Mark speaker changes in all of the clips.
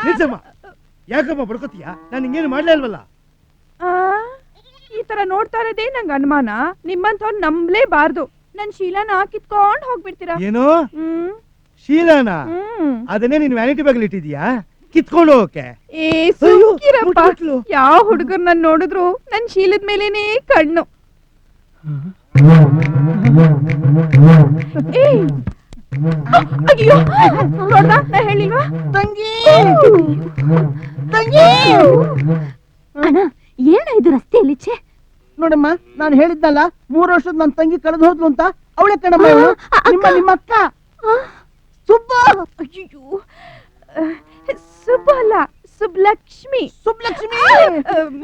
Speaker 1: ನಿಜಮ್ಮ ಯಾಕಮ್ಮ ಬಡ್ಕೋತೀಯ? ನಾನು ಹಿಂಗೇನು ಮಾಡ್ಲೇ ಅಲ್ವಲ್ಲ.
Speaker 2: ಈ ತರ ನೋಡ್ತಾ ಇರೋದೇ ನಂಗೆ ಅನುಮಾನ. ನಿಮ್ಮಂಥವ್ರು ನಂಬಲೇಬಾರ್ದು. ನನ್ ಶೀಲಾನ ಕಿತ್ಕೊಂಡ್ ಹೋಗ್ಬಿಡ್ತೀರಾ.
Speaker 1: ಏನು ಶೀಲಾನ? ಅದನ್ನೇ ನೀನ್ ವ್ಯಾನಿಟಿ ಬ್ಯಾಗ್ ಇಟ್ಟಿದ್ಯಾ ಕಿತ್ಕೊಂಡು ಹೋಗಕ್ಕೆ?
Speaker 2: ಯಾವ ಹುಡುಗರ್ ನನ್ ನೋಡಿದ್ರು ನನ್ ಶೀಲದ ಮೇಲೇನೆ ಕಣ್ಣು. ಅಯ್ಯೋ ನೋಡ್ದಾ ನಾ ಹೇಳಿಲ್ವಾ?
Speaker 3: ತಂಗಿ ತಂಗಿ
Speaker 4: ಅಣ್ಣ ಏನಾಯ್ತು ರಸ್ತೆಯಲ್ಲಿ? ಛೇ
Speaker 3: ನೋಡಮ್ಮ, ನಾನು ಹೇಳಿದ್ನಲ್ಲ 3 ವರ್ಷದ ನನ್ನ ತಂಗಿ ಕಳೆದು ಹೋದ್ಲು ಅಂತ. ಅವಳೆ ಕಣಮ್ಮ ನಿಮ್ಮ ಅಕ್ಕ ಸುಬ್ಬ.
Speaker 2: ಅಯ್ಯೋ ಸುಬ್ಬ ಅಲ್ಲ, ಸುಬ್ಲಕ್ಷ್ಮಿ.
Speaker 3: ಸುಬ್ಲಕ್ಷ್ಮಿ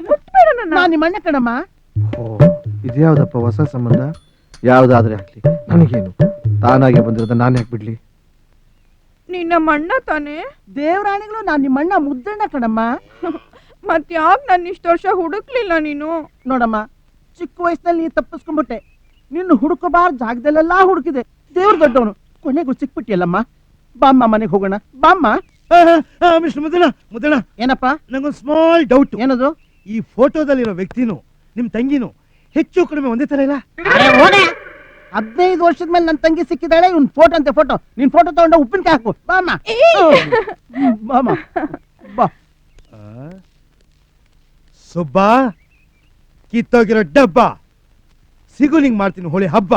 Speaker 2: ಮುಟ್ಬೇಡ ನನ್ನ.
Speaker 3: ನಾನು ನಿಮ್ಮ ಅಣ್ಣ ಕಣಮ್ಮ.
Speaker 5: ಇದ್ಯಾವ್ದಪ್ಪ ಹೊಸ ಸಂಬಂಧ? ಯಾವ್ದಾದ್ರೆ ಆಗ್ಲಿ, ನನಗೇನು, ತಾನಾಗೆ ಬಂದಿರೋದ ನಾನು ಯಾಕೆ ಬಿಡ್ಲಿ?
Speaker 2: ನಿನ್ನ ಮಣ್ಣ ತಾನೆ?
Speaker 3: ದೇವರಾಣಿಗಳು ನಾನು ನಿಮ್ಮ ಅಣ್ಣ ಮುದ್ದಣ್ಣ ಕಣಮ್ಮ.
Speaker 2: ಮತ್ಯಾಕ್ ನನ್ನ ಇಷ್ಟು ವರ್ಷ ಹುಡುಕ್ಲಿಲ್ಲ ನೀನು?
Speaker 3: ನೋಡಮ್ಮ, ಚಿಕ್ಕ ವಯಸ್ಸಿನಲ್ಲಿ ನೀ ತಪ್ಪಿಸ್ಕೊಂಡ್ಬಿಟ್ಟೆ. ನಿನ್ನ ಹುಡುಕಬಾರ ಜಾಗದಲ್ಲೆಲ್ಲಾ ಹುಡುಕಿದೆ. ದೇವ್ರ ದೊಡ್ಡವನು, ಕೊನೆಗೂ ಸಿಕ್ಬಿಟ್ಟಿಯಲ್ಲಮ್ಮ. ಬಾಮ್ಮ ಮನೆಗೆ ಹೋಗೋಣ ಬಾಮ್ಮ.
Speaker 1: ಮಿಸ್ಟರ್ ಮುದ್ದಣ್ಣ,
Speaker 3: ಏನಪ್ಪ?
Speaker 1: ನಂಗೊಂದು ಸ್ಮಾಲ್ ಡೌಟ್.
Speaker 3: ಏನದು?
Speaker 1: ಈ ಫೋಟೋದಲ್ಲಿರೋ ವ್ಯಕ್ತಿನೂ ನಿಮ್ ತಂಗಿನೂ ಹೆಚ್ಚು ಕಡಿಮೆ ಒಂದೇ ತರ ಇಲ್ಲ?
Speaker 3: 15 ವರ್ಷದ ಮೇಲೆ ನನ್ನ ತಂಗಿ ಸಿಕ್ಕಿದಾಳೆ. ಇವ್ನ ಫೋಟೋ ಅಂತೆ ಫೋಟೋ. ನಿನ್ ಫೋಟೋ ತಗೊಂಡ ಉಪ್ಪಿನಕಾಯಿ ಹಾಕು ಬಾಮ್ಮ. ಬಾಮ್ಮ ಬಾ.
Speaker 1: ಸುಬ್ಬ ಕಿತ್ತೋಗಿರೋ ಡಬ್ಬ ಸಿಗು ನಿಂಗ್ ಮಾಡ್ತೀನಿ ಹೋಳಿ ಹಬ್ಬ.